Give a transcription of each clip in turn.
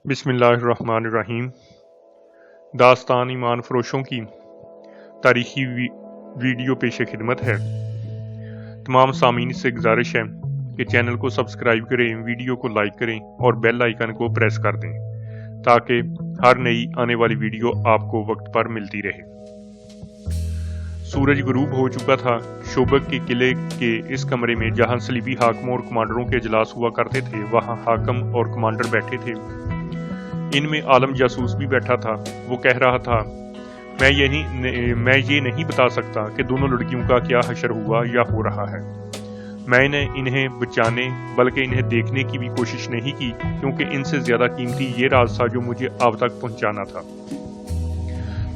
بسم اللہ الرحمن الرحیم۔ داستان ایمان فروشوں کی تاریخی ویڈیو پیش خدمت ہے۔ تمام سامعین سے گزارش ہے کہ چینل کو سبسکرائب کریں، ویڈیو کو لائک کریں اور بیل آئیکن کو پریس کر دیں تاکہ ہر نئی آنے والی ویڈیو آپ کو وقت پر ملتی رہے۔ سورج غروب ہو چکا تھا۔ شوبک کے قلعے کے اس کمرے میں جہاں صلیبی حاکموں اور کمانڈروں کے اجلاس ہوا کرتے تھے، وہاں حاکم اور کمانڈر بیٹھے تھے۔ ان میں عالم جاسوس بھی بیٹھا تھا۔ وہ کہہ رہا تھا، میں یہ نہیں بتا سکتا کہ دونوں لڑکیوں کا کیا حشر ہوا یا ہو رہا ہے۔ میں نے انہیں بچانے بلکہ انہیں دیکھنے کی بھی کوشش نہیں کی، کیونکہ ان سے زیادہ قیمتی یہ راز تھا جو مجھے آپ تک پہنچانا تھا۔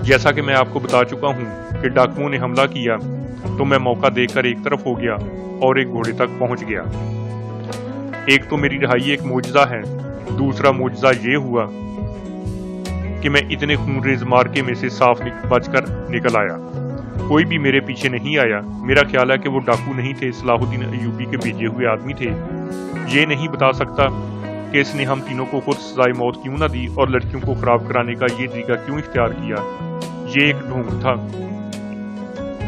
جیسا کہ میں آپ کو بتا چکا ہوں کہ ڈاکوؤں نے حملہ کیا تو میں موقع دیکھ کر ایک طرف ہو گیا اور ایک گھوڑے تک پہنچ گیا۔ ایک تو میری رہائی ایک معجزہ ہے، دوسرا معجزہ یہ ہوا کہ میں اتنے خونریز مارکے میں سے صاف بچ کر نکل آیا۔ کوئی بھی میرے پیچھے نہیں آیا۔ میرا خیال ہے کہ وہ ڈاکو نہیں تھے، صلاح الدین ایوبی کے بھیجے ہوئے آدمی تھے۔ یہ نہیں بتا سکتا کہ اس نے ہم تینوں کو خود سزائے موت کیوں نہ دی اور لڑکیوں کو خراب کرانے کا یہ طریقہ کیوں اختیار کیا۔ یہ ایک ڈھونگ تھا۔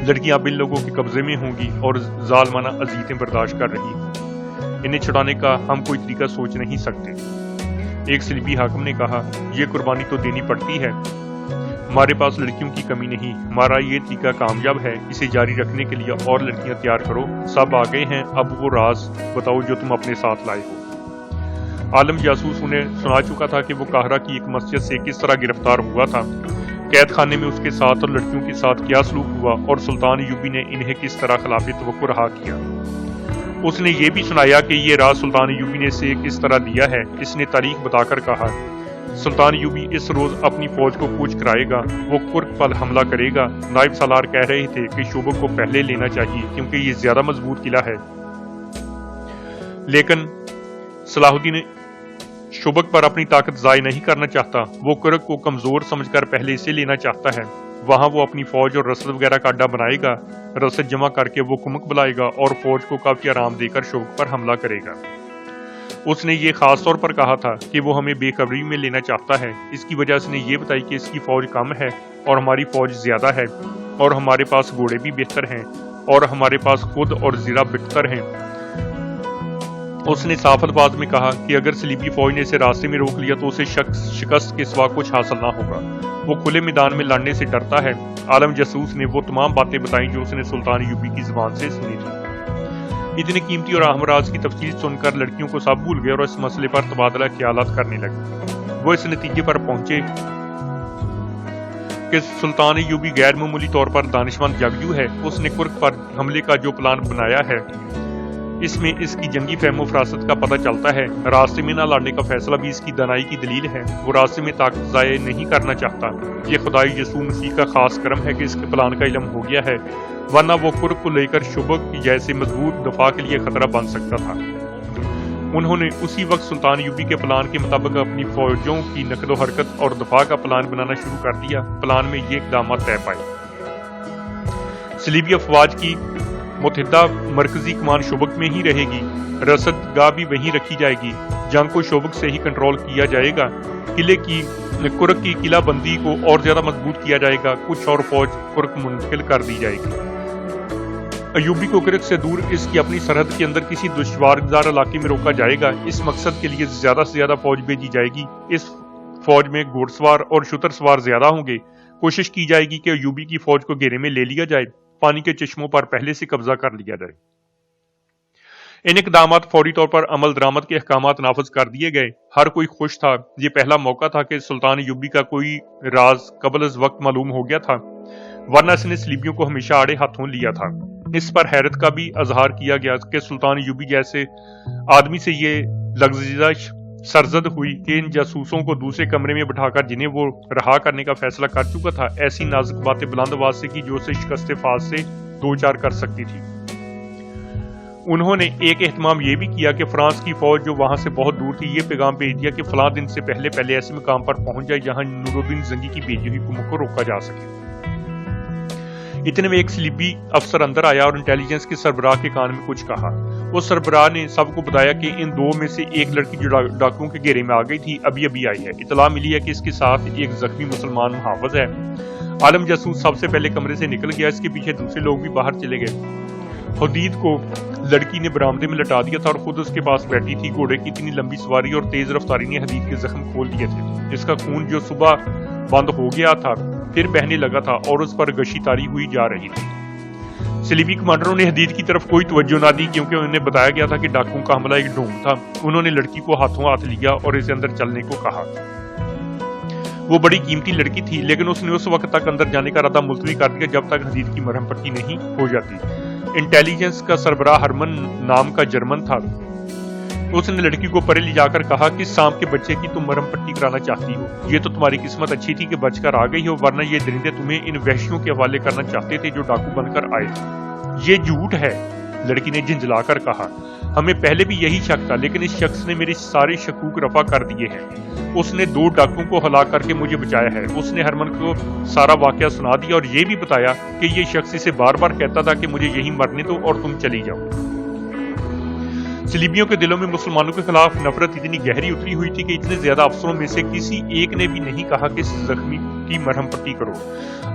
لڑکیاں اب ان لوگوں کے قبضے میں ہوں گی اور ظالمانہ اذیتیں برداشت کر رہی ہوں۔ انہیں چھڑانے کا ہم کوئی طریقہ سوچ نہیں سکتے۔ ایک صلیبی حاکم نے کہا، یہ قربانی تو دینی پڑتی ہے۔ ہمارے پاس لڑکیوں کی کمی نہیں، ہمارا یہ طریقہ کامیاب ہے، اسے جاری رکھنے کے لیے اور لڑکیاں تیار کرو۔ سب آ گئے ہیں، اب وہ راز بتاؤ جو تم اپنے ساتھ لائے ہو۔ عالم جاسوس انہیں سنا چکا تھا کہ وہ قاہرہ کی ایک مسجد سے کس طرح گرفتار ہوا تھا، قید خانے میں اس کے ساتھ اور لڑکیوں کے ساتھ کیا سلوک ہوا، اور سلطان ایوبی نے انہیں کس طرح خلاف توقع رہا کیا۔ اس نے یہ بھی سنایا کہ یہ راز سلطان ایوبی نے اسے کس طرح دیا ہے۔ اس نے تاریخ بتا کر کہا، سلطان ایوبی اس روز اپنی فوج کو کوچ کرائے گا، وہ کرک پر حملہ کرے گا۔ نائب سالار کہہ رہے تھے کہ شوبک کو پہلے لینا چاہیے کیونکہ یہ زیادہ مضبوط قلعہ ہے، لیکن صلاح الدین شوبک پر اپنی طاقت ضائع نہیں کرنا چاہتا۔ وہ کرک کو کمزور سمجھ کر پہلے اسے لینا چاہتا ہے۔ وہاں وہ اپنی فوج اور رسد وغیرہ کا اڈا بنائے گا۔ رسد جمع کر کے وہ کمک بلائے گا اور فوج کو کافی آرام دے کر شوبک پر حملہ کرے گا۔ اس نے یہ خاص طور پر کہا تھا کہ وہ ہمیں بے خبری میں لینا چاہتا ہے۔ اس کی وجہ اس نے یہ بتائی کہ اس کی فوج کم ہے اور ہماری فوج زیادہ ہے، اور ہمارے پاس گھوڑے بھی بہتر ہیں، اور ہمارے پاس خود اور زیرہ بہتر ہیں۔ اس نے صاف الفاظ میں کہا کہ اگر صلیبی فوج نے اسے راستے میں روک لیا تو اسے شکست کے سوا کچھ حاصل نہ ہوگا۔ وہ کھلے میدان میں لڑنے سے ڈرتا ہے۔ عالم جاسوس نے وہ تمام باتیں بتائیں جو اس نے سلطان ایوبی کی زبان سے سنی تھی۔ اتنے قیمتی اور اہم راز کی تفصیل سن کر لڑکیوں کو سب بھول گئے اور اس مسئلے پر تبادلہ خیالات کرنے لگے۔ وہ اس نتیجے پر پہنچے کہ سلطان ایوبی غیر معمولی طور پر دانشمند جنگجو ہے۔ اس نے کرک پر حملے کا جو پلان بنایا ہے، اس میں اس کی جنگی فہم و فراست کا پتہ چلتا ہے۔ راستے میں نہ لڑنے کا فیصلہ بھی اس کی دانائی کی دلیل ہے۔ وہ راستے میں طاقت ضائع نہیں کرنا چاہتا۔ یہ خدائی یسوع مسیح کا خاص کرم ہے کہ اس کے پلان کا علم ہو گیا ہے، ورنہ وہ کرک کو لے کر شوبک جیسے مضبوط دفاع کے لیے خطرہ بن سکتا تھا۔ انہوں نے اسی وقت سلطان ایوبی کے پلان کے مطابق اپنی فوجوں کی نقل و حرکت اور دفاع کا پلان بنانا شروع کر دیا۔ پلان میں یہ اقدامات طے پائے۔ صلیبی افواج کی متحدہ مرکزی کمان شوبک میں ہی رہے گی، رسد گاہ بھی وہیں رکھی جائے گی، جنگ کو شوبک سے ہی کنٹرول کیا جائے گا، قلعے کی کرک کی قلعہ بندی کو اور زیادہ مضبوط کیا جائے گا، کچھ اور فوج کرک منتقل کر دی جائے گی۔ ایوبی کو کرک سے دور اس کی اپنی سرحد کے اندر کسی دشوارگزار علاقے میں روکا جائے گا۔ اس مقصد کے لیے زیادہ سے زیادہ فوج بھیجی جائے گی۔ اس فوج میں گھوڑ سوار اور شتر سوار زیادہ ہوں گے۔ کوشش کی جائے گی کہ ایوبی کی فوج کو گھیرے میں لے لیا جائے، پانی کے چشموں پر پہلے سے قبضہ کر لیا جائے۔ ان اقدامات فوری طور پر عمل درآمد کے احکامات نافذ کر دیے گئے۔ ہر کوئی خوش تھا۔ یہ پہلا موقع تھا کہ سلطان ایوبی کا کوئی راز قبل از وقت معلوم ہو گیا تھا، ورنہ اس نے صلیبیوں کو ہمیشہ آڑے ہاتھوں لیا تھا۔ اس پر حیرت کا بھی اظہار کیا گیا کہ سلطان ایوبی جیسے آدمی سے یہ لغزش سرزد ہوئی کہ ان جاسوسوں کو دوسرے کمرے میں بٹھا کر جنہیں وہ رہا کرنے کا فیصلہ کر چکا تھا، ایسی نازک باتیں بلند آواز سے کی جو اسے شکست فاس سے دو چار کر سکتی تھی۔ انہوں نے ایک اہتمام یہ بھی کیا کہ فرانس کی فوج جو وہاں سے بہت دور تھی، یہ پیغام بھیج دیا کہ فلاں دن سے پہلے ایسے مقام پر پہنچ جائے جہاں نور الدین زنگی کی بھیجی ہوئی کمک کو روکا جا سکے۔ اتنے میں ایک سلیبی افسر اندر آیا اور انٹیلیجنس کے سربراہ کے کان میں کچھ کہا۔ اس سربراہ نے سب کو بتایا کہ ان دو میں سے ایک لڑکی جو ڈاکوؤں کے گھیرے میں آ گئی تھی ابھی آئی ہے۔ اطلاع ملی ہے کہ اس کے ساتھ ایک زخمی مسلمان محافظ ہے۔ عالم جاسوس سب سے پہلے کمرے سے نکل گیا، اس کے پیچھے دوسرے لوگ بھی باہر چلے گئے۔ حدید کو لڑکی نے برآمدے میں لٹا دیا تھا اور خود اس کے پاس بیٹھی تھی۔ گھوڑے کی اتنی لمبی سواری اور تیز رفتاری نے حدید کے زخم کھول دیے تھے۔ اس کا خون جو صبح بند ہو گیا تھا پھر بہنے لگا تھا اور اس پر گشی تاری ہوئی جا رہی تھی۔ صلیبی کمانڈروں نے حدید کی طرف کوئی توجہ نہ دی کیونکہ انہیں بتایا گیا تھا کہ ڈاکوؤں کا حملہ ایک ڈھونگ تھا۔ انہوں نے لڑکی کو ہاتھوں ہاتھ لیا اور اسے اندر چلنے کو کہا۔ وہ بڑی قیمتی لڑکی تھی لیکن اس نے اس وقت تک اندر جانے کا ارادہ ملتوی کر دیا جب تک حدید کی مرہم پٹی نہیں ہو جاتی۔ انٹیلیجنس کا سربراہ ہرمن نام کا جرمن تھا۔ اس نے لڑکی کو پرے لے جا کر کہا کہ سانپ کے بچے کی تم مرہم پٹی کرانا چاہتی ہو، یہ تو تمہاری قسمت اچھی تھی کہ بچ کر آ گئی ہو، ورنہ یہ درندے تمہیں ان وحشیوں کے حوالے کرنا چاہتے تھے جو ڈاکو بن کر آئے تھے۔ یہ جھوٹ ہے، لڑکی نے جھنجھلا کر کہا۔ ہمیں پہلے بھی یہی شک تھا لیکن اس شخص نے میرے سارے شکوک رفع کر دیے ہیں۔ اس نے 2 ڈاکوؤں کو ہلاک کر کے مجھے بچایا ہے۔ اس نے ہرمن کو سارا واقعہ سنا دیا اور یہ بھی بتایا کہ یہ شخص اسے بار بار کہتا تھا کہ مجھے یہیں مرنے دو اور تم چلی جاؤ۔ صلیبیوں کے دلوں میں مسلمانوں کے خلاف نفرت اتنی گہری اتری ہوئی تھی کہ اتنے زیادہ افسروں میں سے کسی ایک نے بھی نہیں کہا کہ اس زخمی کی مرہم پٹی کرو۔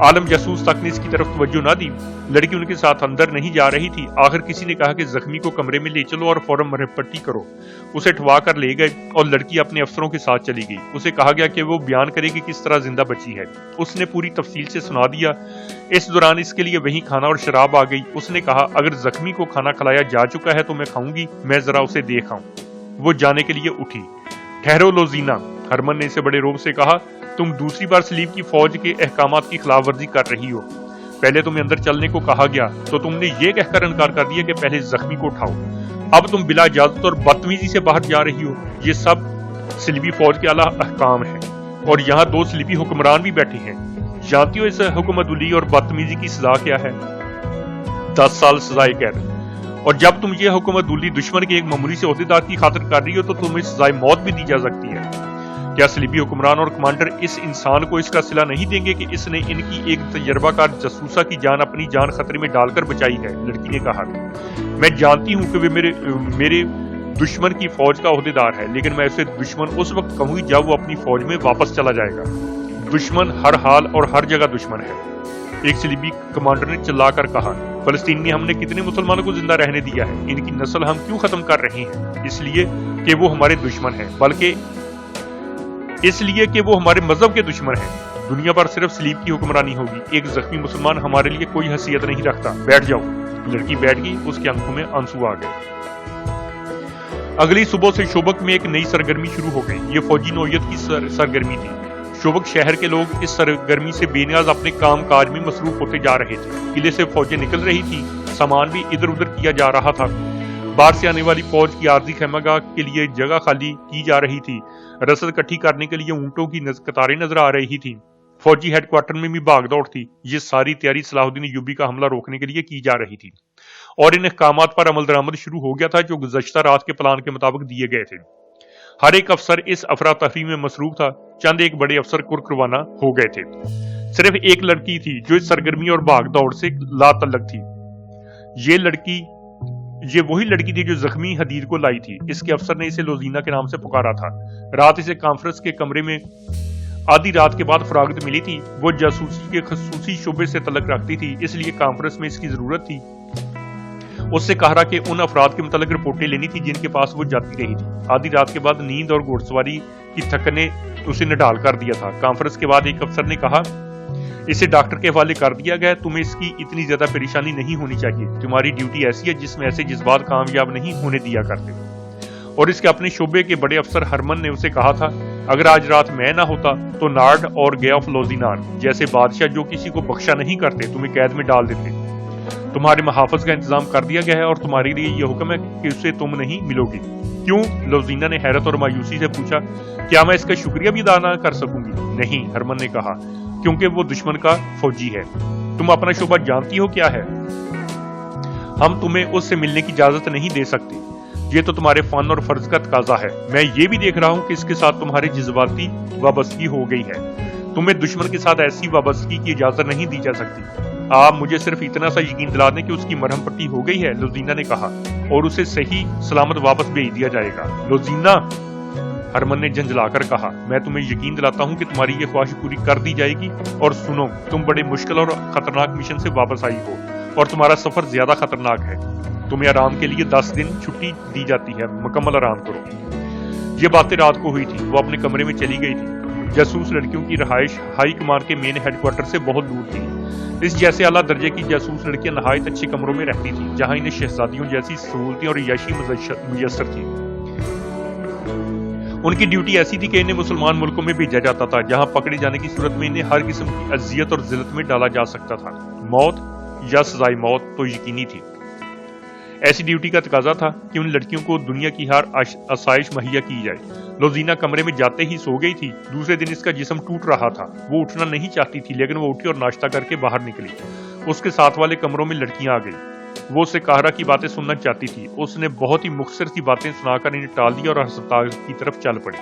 عالم جاسوس تک نے اس کی طرف توجہ نہ دی۔ لڑکی ان کے ساتھ اندر نہیں جا رہی تھی۔ آخر کسی نے کہا کہ زخمی کو کمرے میں لے چلو اور فوراً مرہم پٹی کرو۔ اسے اٹھوا کر لے گئے اور لڑکی اپنے افسروں کے ساتھ چلی گئی۔ اسے کہا گیا کہ وہ بیان کرے کہ کس طرح زندہ بچی ہے۔ اس نے پوری تفصیل سے سنا دیا۔ اس دوران اس کے لیے وہیں کھانا اور شراب آ گئی۔ اس نے کہا اگر زخمی کو کھانا کھلایا جا چکا ہے تو میں کھاؤں گی، میں ذرا اسے دیکھ آؤں۔ وہ جانے کے لیے اٹھی۔ ٹھہرو لوزینا، ہرمن نے اسے بڑے روب سے کہا، تم دوسری بار سلیب کی فوج کے احکامات کی خلاف ورزی کر رہی ہو۔ پہلے تمہیں اندر چلنے کو کہا گیا تو تم نے یہ کہہ کر انکار کر دیا کہ پہلے زخمی کو اٹھاؤ۔ اب تم بلا اجازت اور بدتمیزی سے باہر جا رہی ہو۔ یہ سب سلیبی فوج کے اعلیٰ احکام ہیں اور یہاں 2 سلیبی حکمران بھی بیٹھے ہیں۔ جانتی ہو اس حکومت علی اور بدتمیزی کی سزا کیا ہے؟ 10 سال سزائے قید۔ اور جب تم یہ حکومت علی دشمن کے ایک معمولی سے عہدیدار کی خاطر کر رہی ہو تو تمہیں سزائے موت بھی دی جا سکتی ہے۔ کیا صلیبی حکمران اور کمانڈر اس انسان کو اس کا صلہ نہیں دیں گے کہ اس نے ان کی ایک تجربہ کار جاسوسہ کی جان اپنی جان خطرے میں ڈال کر بچائی ہے؟ لڑکی نے کہا، میں جانتی ہوں کہ وہ میرے دشمن کی فوج کا عہدیدار ہے لیکن میں اسے دشمن اس وقت کہوں گی جب وہ اپنی فوج میں واپس چلا جائے گا۔ دشمن ہر حال اور ہر جگہ دشمن ہے، ایک صلیبی کمانڈر نے چلا کر کہا۔ فلسطین میں ہم نے کتنے مسلمانوں کو زندہ رہنے دیا ہے؟ ان کی نسل ہم کیوں ختم کر رہے ہیں؟ اس لیے کہ وہ ہمارے دشمن ہیں، بلکہ اس لیے کہ وہ ہمارے مذہب کے دشمن ہیں۔ دنیا پر صرف صلیب کی حکمرانی ہوگی۔ ایک زخمی مسلمان ہمارے لیے کوئی حیثیت نہیں رکھتا۔ بیٹھ جاؤ۔ لڑکی بیٹھ گئی، اس کے آنکھوں میں آنسو آ گئے۔ اگلی صبح سے شوبک میں ایک نئی سرگرمی شروع ہو گئی۔ یہ فوجی نوعیت کی سرگرمی تھی۔ شوبک شہر کے لوگ اس سرگرمی سے بے نیاز اپنے کام کاج میں مصروف ہوتے جا رہے تھے۔ قلعے سے فوجیں نکل رہی تھی، سامان بھی ادھر ادھر کیا جا رہا تھا۔ باہر سے آنے والی فوج کی عارضی خیمہ گاہ کے لیے جگہ خالی کی جا رہی تھی۔ رسد اکٹھی کرنے کے لیے اونٹوں کی قطاریں نظر آ رہی تھیں۔ فوجی ہیڈ کوارٹر میں بھی بھاگ دوڑ تھی۔ یہ ساری تیاری صلاح الدین ایوبی کا حملہ روکنے کے لیے کی جا رہی تھی اور ان احکامات پر عمل درآمد شروع ہو گیا تھا جو گزشتہ رات کے پلان کے مطابق دیے گئے تھے۔ ہر ایک افسر اس افراتفری میں مصروف تھا۔ چند ایک بڑے افسر کرک روانہ ہو گئے تھے۔ صرف ایک لڑکی تھی جو اس سرگرمی اور بھاگ دوڑ سے لا تعلق تھی۔ یہ وہی لڑکی تھی جو زخمی حدید کو لائی تھی۔ اس کے افسر نے اسے لوزینا کے نام سے پکارا تھا۔ رات اسے کانفرنس کے کمرے میں آدھی رات کے بعد فراغت ملی تھی۔ وہ جاسوسی کے خصوصی شعبے سے تعلق رکھتی تھی، اس لیے کانفرنس میں اس کی ضرورت تھی۔ اس سے کہا کہ ان افراد کے متعلق رپورٹیں لینی تھی جن کے پاس وہ جاتی رہی تھی۔ آدھی رات کے بعد نیند اور گھوڑ سواری کی تھکن نے اسے نڈال کر دیا تھا۔ کانفرنس کے بعد ایک افسر نے کہا، اسے ڈاکٹر کے حوالے کر دیا گیا، تمہیں اس کی اتنی زیادہ پریشانی نہیں ہونی چاہیے۔ تمہاری ڈیوٹی ایسی ہے جس میں ایسے جذبات کامیاب نہیں ہونے دیا کرتے۔ اور اس کے اپنے شعبے کے بڑے افسر ہرمن نے اسے کہا تھا، اگر آج رات میں نہ ہوتا تو نارڈ اور گے آف لوزینان جیسے بادشاہ جو کسی کو بخشا نہیں کرتے تمہیں قید میں ڈال دیتے۔ تمہارے محافظ کا انتظام کر دیا گیا ہے اور تمہارے لیے یہ حکم ہے کہ اسے تم نہیں ملو گی۔ کیوں؟ لوزینا نے حیرت اور مایوسی سے پوچھا۔ کیا میں اس کا شکریہ بھی ادا نہ کر سکوں گی؟ نہیں، ہرمن نے کہا، کیونکہ وہ دشمن کا فوجی ہے۔ تم اپنا شعبہ جانتی ہو کیا ہے؟ ہم تمہیں اس سے ملنے کی اجازت نہیں دے سکتے۔ یہ تو تمہارے فن اور فرض کا تقاضا ہے۔ میں یہ بھی دیکھ رہا ہوں کہ اس کے ساتھ تمہاری جذباتی وابستگی ہو گئی ہے۔ تمہیں دشمن کے ساتھ ایسی وابستگی کی اجازت نہیں دی جا سکتی۔ آپ مجھے صرف اتنا سا یقین دلا دیں کہ اس کی مرہم پٹی ہو گئی ہے، لوزینا نے کہا، اور اسے صحیح سلامت واپس بھیج دیا جائے گا۔ لوزینا، ہرمن نے جھنجھلا کر کہا، میں تمہیں یقین دلاتا ہوں کہ تمہاری یہ خواہش پوری کر دی جائے گی، اور سنو، تم بڑے مشکل اور خطرناک مشن سے واپس آئی ہو، اور تمہارا سفر زیادہ خطرناک ہے۔ تمہیں آرام کے لیے 10 دن چھٹی دی جاتی ہے، مکمل آرام کرو۔ یہ باتیں رات کو ہوئی تھی، وہ اپنے کمرے میں چلی گئی تھی۔ جاسوس لڑکیوں کی رہائش ہائی کمان کے مین ہیڈ کوارٹر سے بہت دور تھی۔ اس جیسے اعلیٰ درجے کی جاسوس لڑکیاں نہایت اچھے کمروں میں رہتی تھیں، جہاں انہیں شہزادیوں جیسی سہولتیں اور عیاشی میسر تھی۔ ان کی ڈیوٹی ایسی تھی کہ انہیں مسلمان ملکوں میں بھیجا جاتا تھا، جہاں پکڑے جانے کی صورت میں انہیں ہر قسم کی اذیت اور ذلت میں ڈالا جا سکتا تھا۔ موت یا سزائے موت تو یقینی تھی۔ ایسی ڈیوٹی کا تقاضا تھا کہ ان لڑکیوں کو دنیا کی ہر آسائش مہیا کی جائے۔ لوزینا کمرے میں جاتے ہی سو گئی تھی۔ دوسرے دن اس کا جسم ٹوٹ رہا تھا۔ وہ اٹھنا نہیں چاہتی تھی، لیکن وہ اٹھی اور ناشتہ کر کے باہر نکلی۔ اس کے ساتھ والے کمروں میں لڑکیاں آ گئی۔ وہ اسے قاہرہ کی باتیں سننا چاہتی تھی۔ اس نے بہت ہی مختصر سی باتیں سنا کر انہیں ٹال دیا اور ہسپتال کی طرف چل پڑی۔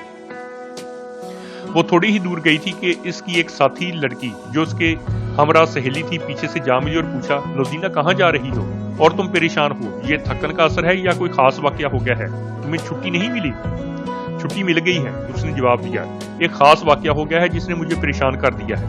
وہ تھوڑی ہی دور گئی تھی کہ اس کی ایک ساتھی لڑکی جو اس کے ہمراہ سہیلی تھی پیچھے سے جا ملی اور پوچھا، لوزینا کہاں جا رہی ہو اور تم پریشان ہو؟ یہ تھکن کا اثر ہے یا کوئی خاص واقعہ ہو گیا ہے؟ تمہیں چھٹی نہیں ملی؟ چھٹی مل گئی ہے، اس نے جواب دیا۔ ایک خاص واقعہ ہو گیا ہے جس نے مجھے پریشان کر دیا ہے۔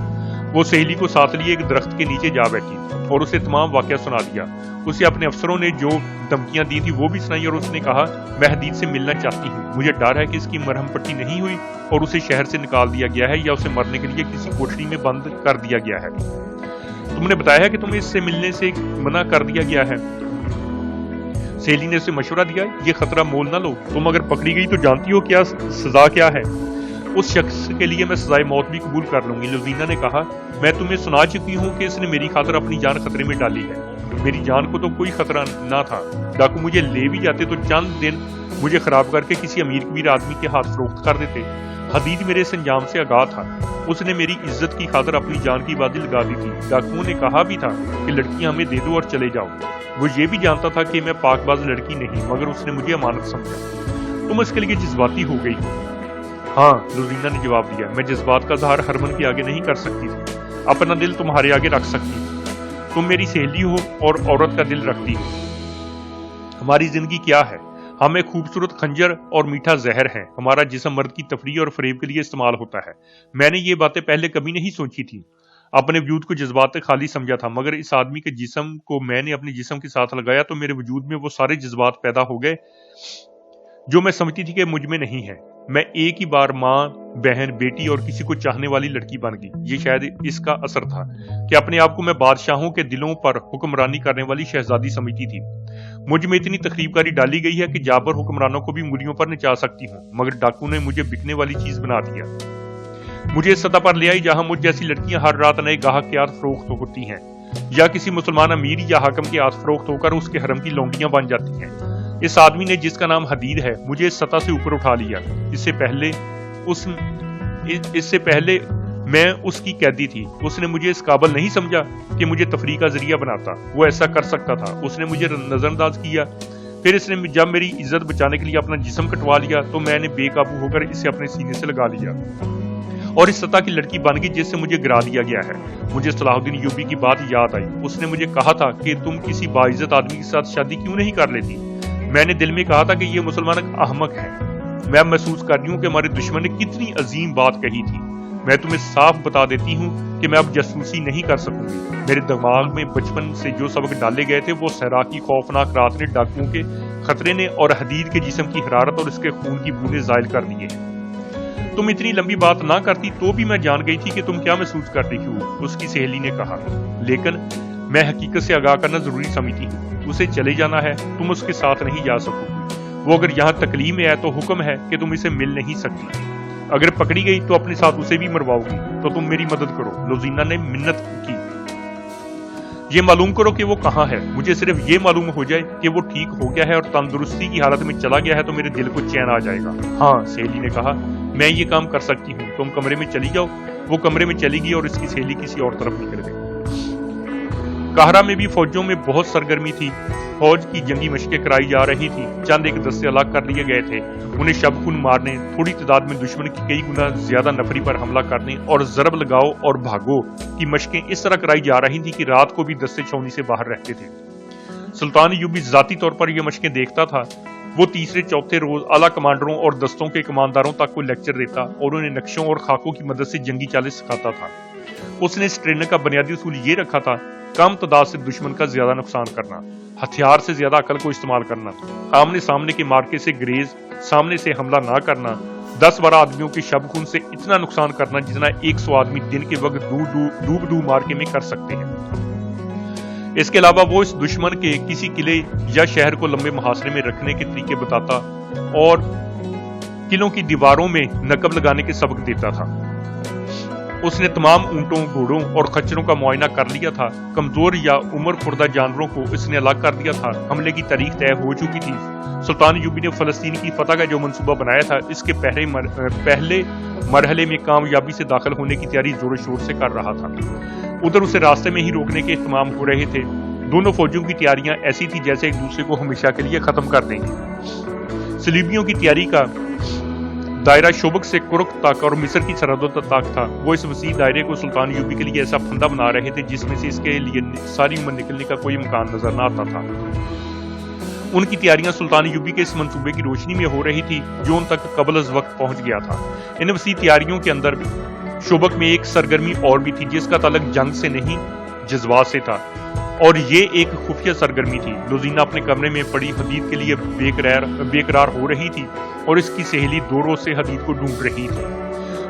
وہ سہیلی کو ساتھ لیے ایک درخت کے نیچے جا بیٹھی اور اسے تمام واقعہ سنا دیا۔ اسے اپنے افسروں نے جو دھمکیاں دی تھی وہ بھی سنائی اور اس نے کہا، میں حدید سے ملنا چاہتی ہوں۔ مجھے ڈر ہے کہ اس کی مرہم پٹی نہیں ہوئی اور اسے شہر سے نکال دیا گیا ہے یا اسے مرنے کے لیے کسی کوٹڑی میں بند کر دیا گیا ہے۔ تم نے بتایا ہے کہ تمہیں اس سے ملنے سے منع کر دیا گیا ہے۔ سہیلی نے اسے مشورہ دیا، یہ خطرہ مول نہ لو، تم اگر پکڑی گئی تو جانتی ہو کیا سزا کیا ہے۔ اس شخص کے لیے میں سزائے موت بھی قبول کر لوں گی۔ لوزینا نے کہا، میں تمہیں سنا چکی ہوں کہ اس نے میری خاطر اپنی جان خطرے میں ڈالی ہے۔ میری جان کو تو کوئی خطرہ نہ تھا۔ ڈاکو مجھے لے بھی جاتے تو چند دن مجھے خراب کر کے کسی امیر کبیر آدمی کے ہاتھ فروخت کر دیتے۔ حدید میرے اس انجام سے آگاہ تھا۔ اس نے میری عزت کی خاطر اپنی جان کی بازی لگا دی تھی۔ ڈاکوؤں نے کہا بھی تھا کہ لڑکیاں ہمیں دے دو اور چلے جاؤ۔ وہ یہ بھی جانتا تھا کہ میں پاک باز لڑکی نہیں، مگر اس نے مجھے امانت سمجھا۔ تم اس کے لیے جذباتی ہو گئی ہو۔ ہاں، لوزینا نے جواب دیا، میں جذبات کا اظہار ہرمن کے آگے نہیں کر سکتی تھی، اپنا دل تمہارے آگے رکھ سکتی تھی۔ تم میری سہیلی ہو اور عورت کا دل رکھتی ہو۔ ہماری زندگی کیا ہے؟ ہم ایک خوبصورت خنجر اور میٹھا زہر ہیں۔ ہمارا جسم مرد کی تفریح اور فریب کے لیے استعمال ہوتا ہے۔ میں نے یہ باتیں پہلے کبھی نہیں سوچی تھی۔ اپنے وجود کو جذبات سے خالی سمجھا تھا، مگر اس آدمی کے جسم کو میں نے اپنے جسم کے ساتھ لگایا تو میرے وجود میں وہ سارے جذبات پیدا ہو گئے جو میں سمجھتی تھی کہ مجھ میں نہیں ہے۔ میں ایک ہی بار ماں، بہن، بیٹی اور کسی کو چاہنے والی لڑکی بن گئی۔ یہ شاید اس کا اثر تھا کہ اپنے آپ کو میں بادشاہوں کے دلوں پر حکمرانی کرنے والی شہزادی سمجھتی تھی۔ مجھ میں اتنی تخریب کاری ڈالی گئی ہے کہ جابر حکمرانوں کو بھی انگلیوں پر نچا سکتی ہوں، مگر ڈاکو نے مجھے بکنے والی چیز بنا دیا۔ مجھے اس سطح پر لے آئی جہاں مجھ جیسی لڑکیاں ہر رات نئے گاہک کے ہاتھ فروخت ہوتی ہیں، یا کسی مسلمان امیر یا حاکم کے ہاتھ فروخت ہو کر اس کے حرم کی لونڈیاں بن جاتی ہیں۔ اس آدمی نے جس کا نام حدید ہے مجھے اس سطح سے اوپر اٹھا لیا۔ اس سے پہلے میں اس کی قیدی تھی۔ اس نے مجھے اس قابل نہیں سمجھا کہ مجھے تفریح کا ذریعہ بناتا۔ وہ ایسا کر سکتا تھا۔ اس نے مجھے نظر انداز کیا۔ پھر اس نے جب میری عزت بچانے کے لیے اپنا جسم کٹوا لیا تو میں نے بے قابو ہو کر اسے اپنے سینے سے لگا لیا اور اس سطح کی لڑکی بن گئی جس سے مجھے گرا دیا گیا ہے۔ مجھے صلاح الدین ایوبی کی بات یاد آئی۔ اس نے مجھے کہا تھا کہ تم کسی باعزت آدمی کے ساتھ شادی کیوں نہیں کر لیتی؟ میں نے دل میں کہا تھا کہ یہ مسلمان احمق ہے۔ میں محسوس کر رہی ہوں کہ ہمارے دشمن نے کتنی عظیم بات کہی تھی۔ میں تمہیں صاف بتا دیتی ہوں کہ میں اب جاسوسی نہیں کر سکوں گی۔ میرے دماغ میں بچپن سے جو سبق ڈالے گئے تھے وہ صحرا کی خوفناک رات نے، ڈاکوؤں کے خطرے نے اور حدید کے جسم کی حرارت اور اس کے خون کی بوندیں زائل کر دیے۔ تم اتنی لمبی بات نہ کرتی تو بھی میں جان گئی تھی کہ تم کیا محسوس کر رہی ہو، اس کی سہیلی نے کہا، لیکن میں حقیقت سے آگاہ کرنا ضروری سمجھتی ہوں۔ اسے چلے جانا ہے، تم اس کے ساتھ نہیں جا سکو گی۔ وہ اگر یہاں تکلیم میں ہے تو حکم ہے کہ تم اسے مل نہیں سکتی۔ اگر پکڑی گئی تو اپنے ساتھ اسے بھی مرواؤ گی، تو تم میری مدد کرو۔ لوزینا نے منت کی، یہ معلوم کرو کہ وہ کہاں ہے۔ مجھے صرف یہ معلوم ہو جائے کہ وہ ٹھیک ہو گیا ہے اور تندرستی کی حالت میں چلا گیا ہے تو میرے دل کو چین آ جائے گا۔ ہاں، سہیلی نے کہا، میں یہ کام کر سکتی ہوں، تم کمرے میں چلی جاؤ۔ وہ کمرے میں چلی گئی اور اس کی سہیلی کسی اور طرف نکل گئی۔ قاہرہ میں بھی فوجوں میں بہت سرگرمی تھی. فوج کی جنگی مشقیں کرائی جا رہی تھی. چند ایک دستے الگ کر لیے گئے تھے. انہیں شب خون مارنے، تھوڑی تعداد میں دشمن کی کئی گنا زیادہ نفری پر حملہ کرنے اور ضرب لگاؤ اور بھاگو کی مشقیں اس طرح کرائی جا رہی تھی کہ رات کو بھی دستے چھاؤنی سے باہر رہتے تھے. سلطان ایوبی ذاتی طور پر یہ مشقیں دیکھتا تھا. وہ تیسرے چوتھے روز اعلیٰ کمانڈروں اور دستوں کے کمانداروں تک کو لیکچر دیتا اور انہیں نقشوں اور خاکوں کی مدد سے جنگی چالیں سکھاتا تھا. اس نے اس ٹریننگ کا بنیادی اصول یہ رکھا تھا: کم تعداد سے دشمن کا زیادہ نقصان کرنا، ہتھیار سے زیادہ عقل کو استعمال کرنا، آمنے سامنے کے مارکے سے گریز، سامنے سے حملہ نہ کرنا، 10-12 آدمیوں کے شب خون سے اتنا نقصان کرنا جتنا 100 آدمی دن کے وقت ڈوب مارکے میں کر سکتے ہیں. اس کے علاوہ وہ اس دشمن کے کسی قلعے یا شہر کو لمبے محاصرے میں رکھنے کے طریقے بتاتا اور قلعوں کی دیواروں میں نقب لگانے کے سبق دیتا تھا. اس نے تمام اونٹوں، گھوڑوں اور خچروں کا معائنہ کر لیا تھا. کمزور یا عمر خوردہ جانوروں کو اس نے الگ کر دیا تھا. حملے کی تاریخ طے ہو چکی تھی. سلطان ایوبی نے فلسطین کی فتح کا جو منصوبہ بنایا تھا، اس کے پہلے مرحلے میں کامیابی سے داخل ہونے کی تیاری زور و شور سے کر رہا تھا. ادھر اسے راستے میں ہی روکنے کے اہتمام ہو رہے تھے. دونوں فوجوں کی تیاریاں ایسی تھی جیسے ایک دوسرے کو ہمیشہ کے لیے ختم کر دیں گے. صلیبیوں کی تیاری کا دائرہ شوبک سے کرک تک اور مصر کی سرحدوں تک تھا. وہ اس وسیع دائرے کو سلطان ایوبی کے لیے ایسا پھندا بنا رہے تھے جس میں سے اس کے لیے ساری عمر نکلنے کا کوئی امکان نظر نہ آتا تھا. ان کی تیاریاں سلطان ایوبی کے اس منصوبے کی روشنی میں ہو رہی تھی جو ان تک قبل از وقت پہنچ گیا تھا. ان وسیع تیاریوں کے اندر شوبک میں ایک سرگرمی اور بھی تھی جس کا تعلق جنگ سے نہیں، جذبات سے تھا، اور یہ ایک خفیہ سرگرمی تھی. لوزینہ اپنے کمرے میں پڑی حدید کے لیے بے قرار ہو رہی تھی اور اس کی سہیلی 2 روز سے حدید کو ڈھونڈ رہی تھی.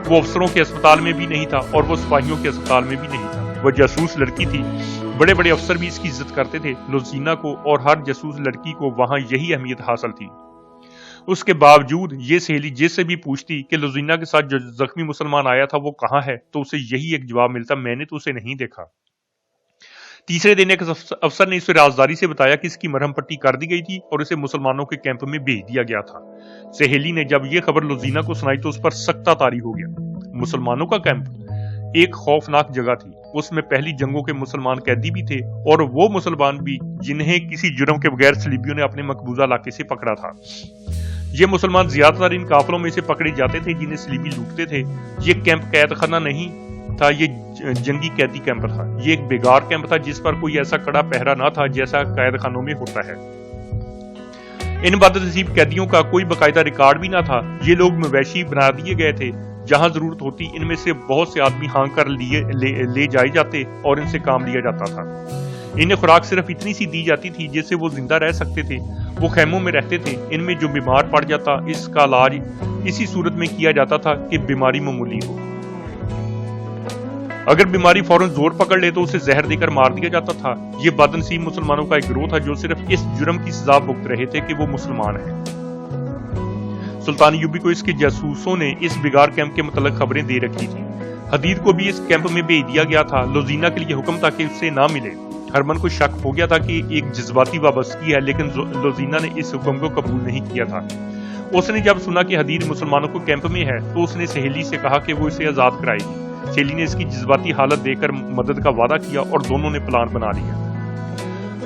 وہ افسروں کے اسپتال میں بھی نہیں تھا اور وہ سپاہیوں کے اسپتال میں بھی نہیں تھا. وہ جاسوس لڑکی تھی. بڑے بڑے افسر بھی اس کی عزت کرتے تھے. لوزینہ کو اور ہر جاسوس لڑکی کو وہاں یہی اہمیت حاصل تھی. اس کے باوجود یہ سہیلی جس سے بھی پوچھتی کہ لوزینہ کے ساتھ جو زخمی مسلمان آیا تھا وہ کہاں ہے، تو اسے یہی ایک جواب ملتا: میں نے تو اسے نہیں دیکھا. تیسرے دن ایک افسر نے اسے رازداری سے بتایا کہ اس کی مرہم پٹی کر دی گئی تھی اور اسے مسلمانوں کے کیمپ میں بھیج دیا گیا تھا. سہیلی نے جب یہ خبر لوزینہ کو سنائی تو اس پر سکتہ طاری ہو گیا. مسلمانوں کا کیمپ ایک خوفناک جگہ تھی. اس میں پہلی جنگوں کے مسلمان قیدی بھی تھے اور وہ مسلمان بھی جنہیں کسی جرم کے بغیر صلیبیوں نے اپنے مقبوضہ علاقے سے پکڑا تھا. یہ مسلمان زیادہ تر ان قافلوں میں سے پکڑے جاتے تھے جنہیں صلیبی لوٹتے تھے. یہ کیمپ قید خانہ نہیں تھا، یہ جنگی قیدی کیمپ تھا. یہ ایک بیگار کیمپ تھا جس پر کوئی ایسا کڑا پہرا نہ تھا جیسا قید خانوں میں ہوتا ہے. ان بدنصیب قیدیوں کا کوئی باقاعدہ ریکارڈ بھی نہ تھا. یہ لوگ مویشی بنا دیے گئے تھے. جہاں ضرورت ہوتی ان میں سے بہت سے آدمی ہانک کر لے جائے جاتے اور ان سے کام لیا جاتا تھا. انہیں خوراک صرف اتنی سی دی جاتی تھی جس سے وہ زندہ رہ سکتے تھے. وہ خیموں میں رہتے تھے. ان میں جو بیمار پڑ جاتا اس کا علاج اسی صورت میں کیا جاتا تھا کہ بیماری معمولی ہو. اگر بیماری فوراً زور پکڑ لے تو اسے زہر دے کر مار دیا جاتا تھا. یہ بدنصیب مسلمانوں کا ایک گروہ تھا جو صرف اس جرم کی سزا بھگت رہے تھے کہ وہ مسلمان ہیں. سلطان ایوبی کو اس کے جاسوسوں نے اس بگار کیمپ کے متعلق خبریں دے رکھی تھی. حدید کو بھی اس کیمپ میں بھیج دیا گیا تھا. لوزینہ کے لیے حکم تھا کہ اسے نہ ملے. ہرمن کو شک ہو گیا تھا کہ ایک جذباتی وابستگی ہے، لیکن لوزینہ نے اس حکم کو قبول نہیں کیا تھا. اس نے جب سنا کہ حدید مسلمانوں کو کیمپ میں ہے تو اس نے سہیلی سے کہا کہ وہ اسے آزاد کرائے گی. سہیلی نے اس کی جذباتی حالت دیکھ کر مدد کا وعدہ کیا اور دونوں نے پلان بنا لیا.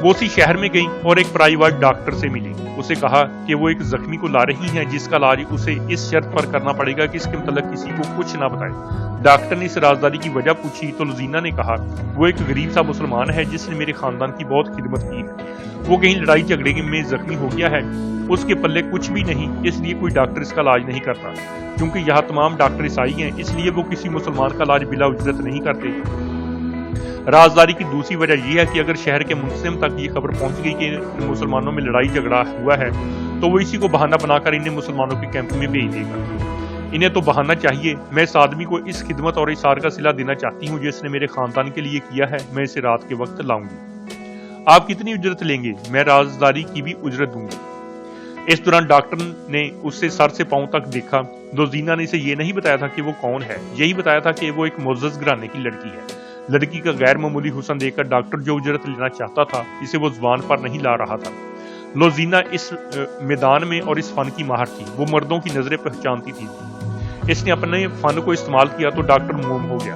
وہ اسی شہر میں گئی اور ایک پرائیویٹ ڈاکٹر سے ملی. اسے کہا کہ وہ ایک زخمی کو لا رہی ہیں جس کا علاج اسے اس شرط پر کرنا پڑے گا کہ اس کے متعلق کسی کو کچھ نہ بتائے. ڈاکٹر نے اس رازداری کی وجہ پوچھی تو لوزینہ نے کہا وہ ایک غریب سا مسلمان ہے جس نے میرے خاندان کی بہت خدمت کی ہے. وہ کہیں لڑائی جھگڑے میں زخمی ہو گیا ہے. اس کے پلے کچھ بھی نہیں، اس لیے کوئی ڈاکٹر اس کا علاج نہیں کرتا. کیونکہ یہاں تمام ڈاکٹر عیسائی ہیں اس لیے وہ کسی مسلمان کا علاج بلا اجرت نہیں کرتے. رازداری کی دوسری وجہ یہ ہے کہ اگر شہر کے منتظم تک یہ خبر پہنچ گئی کہ مسلمانوں میں لڑائی جھگڑا ہوا ہے تو وہ اسی کو بہانہ بنا کر انہیں مسلمانوں کے کیمپ میں بھیج دے گا. انہیں تو بہانہ چاہیے. میں اس آدمی کو اس خدمت اور اثار کا صلہ دینا چاہتی ہوں جس نے میرے خاندان کے لیے کیا ہے. میں اسے رات کے وقت لاؤں گی. آپ کتنی اجرت لیں گے؟ میں رازداری کی بھی اجرت دوں گی. اس دوران ڈاکٹر نے اسے سر سے پاؤں تک دیکھا. لوزینہ نے اسے یہ نہیں بتایا تھا کہ وہ کون ہے. یہی بتایا تھا کہ وہ ایک معزز گھرانے کی لڑکی ہے. لڑکی کا غیر معمولی حسن دیکھ کر ڈاکٹر جو اجرت لینا چاہتا تھا اسے وہ زبان پر نہیں لا رہا تھا. لوزینہ اس میدان میں اور اس فن کی ماہر تھی. وہ مردوں کی نظریں پہچانتی تھی. اس نے اپنے فن کو استعمال کیا تو ڈاکٹر موم ہو گیا.